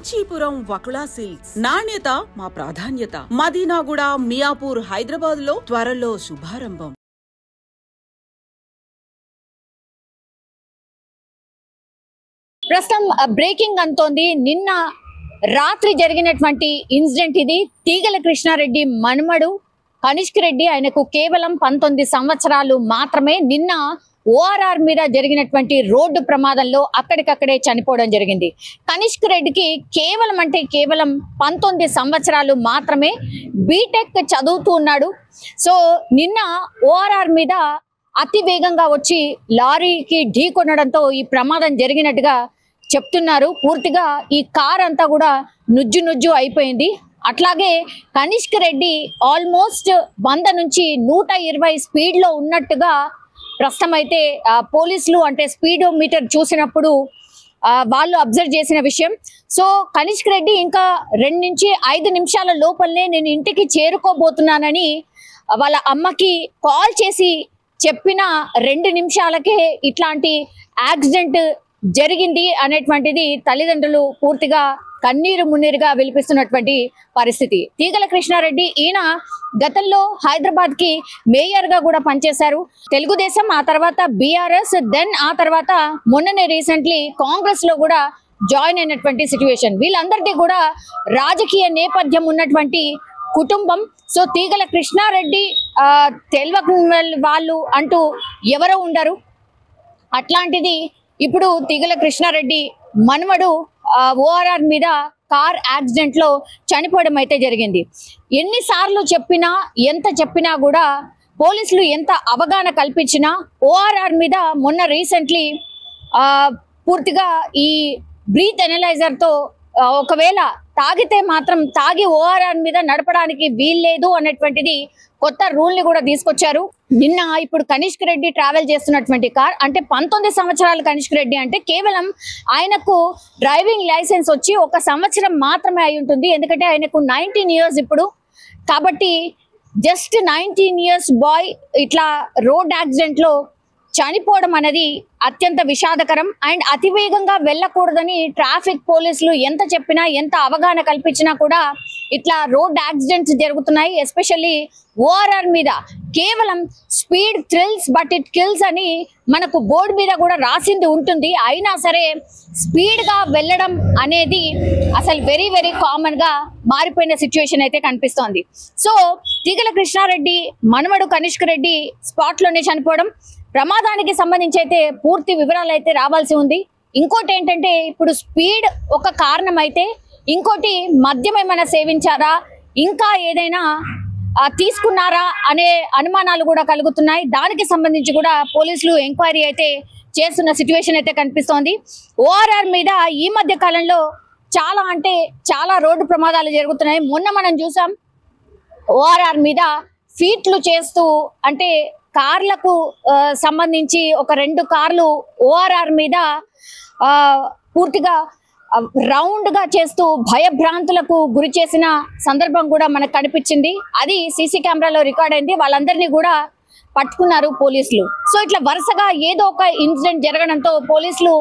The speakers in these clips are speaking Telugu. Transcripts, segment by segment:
కాంచీపురం వకుళా సిల్క్స్ నాణ్యత మా ప్రాధాన్యత. మదీనాగూడ, మియాపూర్, హైదరాబాద్ లో త్వరలో శుభారంభం. ప్రస్తుతం బ్రేకింగ్ అంతోంది. నిన్న రాత్రి జరిగినటువంటి ఇన్సిడెంట్ ఇది. తీగల కృష్ణారెడ్డి మనుమడు కనిష్క్ రెడ్డి, ఆయనకు కేవలం 19 సంవత్సరాలు మాత్రమే. నిన్న ఓఆర్ఆర్ మీద జరిగినటువంటి రోడ్డు ప్రమాదంలో అక్కడికక్కడే చనిపోవడం జరిగింది. కనిష్క్ రెడ్డికి కేవలం 19 సంవత్సరాలు మాత్రమే. బీటెక్ చదువుతూ ఉన్నాడు. సో నిన్న ఓఆర్ఆర్ మీద అతి వేగంగా వచ్చి లారీకి ఢీ కొనడంతో ఈ ప్రమాదం జరిగినట్టుగా చెప్తున్నారు. పూర్తిగా ఈ కార్ అంతా కూడా నుజ్జు అయిపోయింది. అట్లాగే కనిష్క్ రెడ్డి ఆల్మోస్ట్ 100 నుంచి 120 స్పీడ్ లో ఉన్నట్టుగా ప్రస్తుతం అయితే పోలీసులు అంటే స్పీడోమీటర్ చూసినప్పుడు వాళ్ళు అబ్జర్వ్ చేసిన విషయం. సో కనిష్క్ రెడ్డి ఇంకా 2 నుంచి 5 నిమిషాల లోపలనే నేను ఇంటికి చేరుకోబోతున్నానని వాళ్ళ అమ్మకి కాల్ చేసి చెప్పిన 2 నిమిషాలకే ఇట్లాంటి యాక్సిడెంట్ జరిగింది అనేటువంటిది తల్లిదండ్రులు పూర్తిగా కన్నీరు మున్నీరుగా విలిపిస్తున్నటువంటి పరిస్థితి. తీగల కృష్ణారెడ్డి ఈయన గతంలో హైదరాబాద్ కి మేయర్ గా కూడా పనిచేశారు. తెలుగుదేశం, ఆ తర్వాత బీఆర్ఎస్, దెన్ ఆ తర్వాత మొన్ననే రీసెంట్లీ కాంగ్రెస్ లో కూడా జాయిన్ అయినటువంటి సిచ్యువేషన్. వీళ్ళందరికీ కూడా రాజకీయ నేపథ్యం ఉన్నటువంటి కుటుంబం. సో తీగల కృష్ణారెడ్డి తెలియని వాళ్ళు అంటూ ఎవరో ఉండరు. అట్లాంటిది ఇప్పుడు తీగల కృష్ణారెడ్డి మనవడు ఓఆర్ఆర్ మీద కార్ యాక్సిడెంట్ లో చనిపోవడం అయితే జరిగింది. ఎన్నిసార్లు చెప్పినా, ఎంత చెప్పినా కూడా పోలీసులు ఎంత అవగాహన కల్పించినా ఓఆర్ఆర్ మీద మొన్న రీసెంట్లీ పూర్తిగా ఈ బ్రీత్ ఎనలైజర్ తో ఒకవేళ తాగితే మాత్రం తాగి ఓఆర్ఆర్ మీద నడపడానికి వీల్లేదు అనేటువంటిది కొత్త రూల్ ని కూడా తీసుకొచ్చారు. నిన్న ఇప్పుడు కనిష్క్ రెడ్డి ట్రావెల్ చేస్తున్నటువంటి కార్ అంటే 19 సంవత్సరాల కనిష్క్ రెడ్డి అంటే కేవలం ఆయనకు డ్రైవింగ్ లైసెన్స్ వచ్చి 1 సంవత్సరం మాత్రమే అయి ఉంటుంది. ఎందుకంటే ఆయనకు 19 ఇయర్స్ ఇప్పుడు. కాబట్టి జస్ట్ 19 ఇయర్స్ బాయ్ ఇట్లా రోడ్ యాక్సిడెంట్ లో చనిపోవడం అనేది అత్యంత విషాదకరం. అండ్ అతివేగంగా వెళ్ళకూడదని ట్రాఫిక్ పోలీసులు ఎంత చెప్పినా, ఎంత అవగాహన కల్పించినా కూడా ఇట్లా రోడ్ యాక్సిడెంట్స్ జరుగుతున్నాయి. ఎస్పెషల్లీ ఓఆర్ఆర్ మీద కేవలం speed thrills but it kills అని మనకు బోర్డు మీద కూడా రాసింది ఉంటుంది. అయినా సరే స్పీడ్ గా వెళ్ళడం అనేది అసలు వెరీ కామన్ గా మారిపోయిన సిచ్యువేషన్ అయితే కనిపిస్తోంది. సో తీగల కృష్ణారెడ్డి మనవడు కనిష్క్ రెడ్డి స్పాట్ లోనే చనిపోవడం. ప్రమాదానికి సంబంధించి అయితే పూర్తి వివరాలు అయితే రావాల్సి ఉంది. ఇంకోటి ఏంటంటే ఇప్పుడు స్పీడ్ ఒక కారణం అయితే, ఇంకోటి మద్యం ఏమైనా సేవించారా, ఇంకా ఏదైనా తీసుకున్నారా అనే అనుమానాలు కూడా కలుగుతున్నాయి. దానికి సంబంధించి కూడా పోలీసులు ఎంక్వైరీ అయితే చేస్తున్న సిచ్యువేషన్ అయితే కనిపిస్తోంది. ఓఆర్ఆర్ మీద ఈ మధ్య కాలంలో చాలా అంటే చాలా రోడ్డు ప్రమాదాలు జరుగుతున్నాయి. మొన్న మనం చూసాం ఓఆర్ఆర్ మీద ఫీట్లు చేస్తూ అంటే కార్లకు సంబంధించి ఒక 2 కార్లు ఓఆర్ఆర్ మీద పూర్తిగా రౌండ్ గా చేస్తూ భయభ్రాంతులకు గురి చేసిన సందర్భం కూడా మనకు కనిపించింది. అది సీసీ కెమెరాలో రికార్డ్ అయింది. వాళ్ళందరినీ కూడా పట్టుకున్నారు పోలీసులు. సో ఇట్లా వరుసగా ఏదో ఒక ఇన్సిడెంట్ జరగడంతో పోలీసులు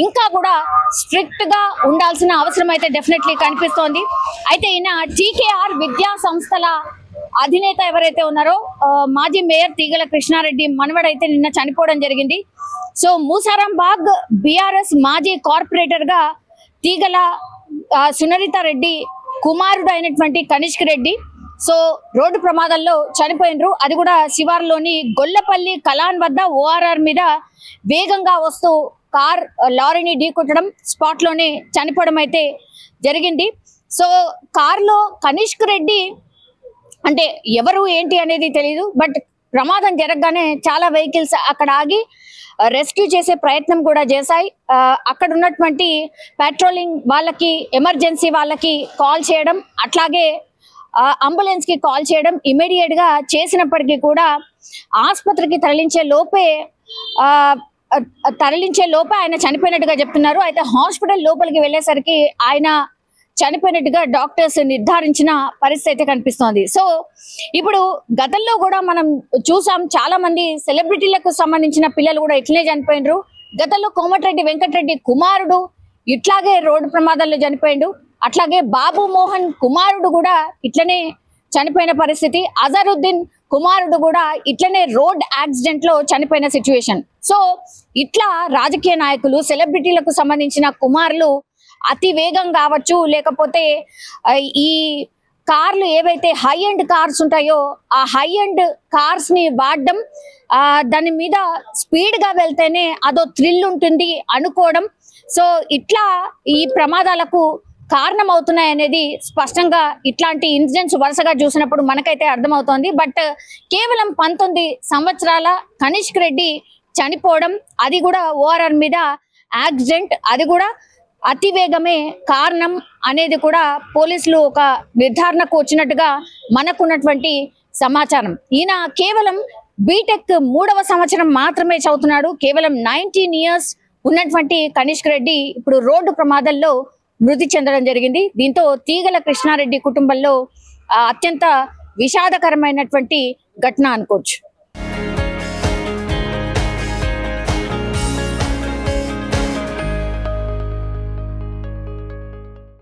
ఇంకా కూడా స్ట్రిక్ట్ గా ఉండాల్సిన అవసరం అయితే డెఫినెట్లీ కనిపిస్తోంది. అయితే ఈయన టీకేఆర్ విద్యా సంస్థల అధినేత ఎవరైతే ఉన్నారో మాజీ మేయర్ తీగల కృష్ణారెడ్డి మనవడైతే నిన్న చనిపోవడం జరిగింది. సో మూసారాంబాగ్ బీఆర్ఎస్ మాజీ కార్పొరేటర్ గా తీగల సునరిత రెడ్డి కుమారుడు అయినటువంటి కనిష్క్ రెడ్డి సో రోడ్డు ప్రమాదంలో చనిపోయినరు. అది కూడా శివార్లోని గొల్లపల్లి కలాన్ వద్ద ఓఆర్ఆర్ మీద వేగంగా వస్తూ కార్ లారీని ఢీకొట్టడం, స్పాట్ లోనే చనిపోవడం అయితే జరిగింది. సో కారులో కనిష్క్ రెడ్డి అంటే ఎవరు ఏంటి అనేది తెలియదు. బట్ ప్రమాదం జరగగానే చాలా వెహికల్స్ అక్కడ ఆగి రెస్క్యూ చేసే ప్రయత్నం కూడా చేశాయి. అక్కడ ఉన్నటువంటి పెట్రోలింగ్ వాళ్ళకి, ఎమర్జెన్సీ వాళ్ళకి కాల్ చేయడం, అట్లాగే అంబులెన్స్ కి కాల్ చేయడం ఇమీడియట్ గా చేసినప్పటికీ కూడా ఆసుపత్రికి తరలించే లోపే ఆయన చనిపోయినట్టుగా చెప్తున్నారు. అయితే హాస్పిటల్ లోపలికి వెళ్ళేసరికి ఆయన చనిపోయినట్టుగా డాక్టర్స్ నిర్ధారించిన పరిస్థితి అయితే కనిపిస్తోంది. సో ఇప్పుడు గతంలో కూడా మనం చూసాం చాలా మంది సెలబ్రిటీలకు సంబంధించిన పిల్లలు కూడా ఇట్లనే చనిపోయినరు. గతంలో కోమటిరెడ్డి వెంకటరెడ్డి కుమారుడు ఇట్లాగే రోడ్డు ప్రమాదాల్లో చనిపోయిండు. అట్లాగే బాబు మోహన్ కుమారుడు కూడా ఇట్లనే చనిపోయిన పరిస్థితి. అజరుద్దీన్ కుమారుడు కూడా ఇట్లనే రోడ్ యాక్సిడెంట్ లో చనిపోయిన సిచ్యువేషన్. సో ఇట్లా రాజకీయ నాయకులు, సెలబ్రిటీలకు సంబంధించిన కుమారులు అతి వేగం కావచ్చు, లేకపోతే ఈ కార్లు ఏవైతే హై ఎండ్ కార్స్ ఉంటాయో ఆ హై ఎండ్ కార్స్ ని వాడడం, దాని మీద స్పీడ్ గా వెళ్తేనే అదో థ్రిల్ ఉంటుంది అనుకోవడం, సో ఇట్లా ఈ ప్రమాదాలకు కారణం అవుతున్నాయి అనేది స్పష్టంగా ఇట్లాంటి ఇన్సిడెంట్స్ వరుసగా చూసినప్పుడు మనకైతే అర్థమవుతోంది. బట్ కేవలం 19 సంవత్సరాల కనిష్క్ రెడ్డి చనిపోవడం, అది కూడా ఓఆర్ఆర్ మీద యాక్సిడెంట్, అది కూడా అతివేగమే కారణం అనేది కూడా పోలీసులు ఒక నిర్ధారణకు వచ్చినట్టుగా మనకున్నటువంటి సమాచారం. ఈయన కేవలం బీటెక్ 3వ సంవత్సరం మాత్రమే చదువుతున్నాడు. కేవలం 19 years ఉన్నటువంటి కనిష్క్ రెడ్డి ఇప్పుడు రోడ్డు ప్రమాదంలో మృతి చెందడం జరిగింది. దీంతో తీగల కృష్ణారెడ్డి కుటుంబంలో అత్యంత విషాదకరమైనటువంటి ఘటన అనుకోవచ్చు.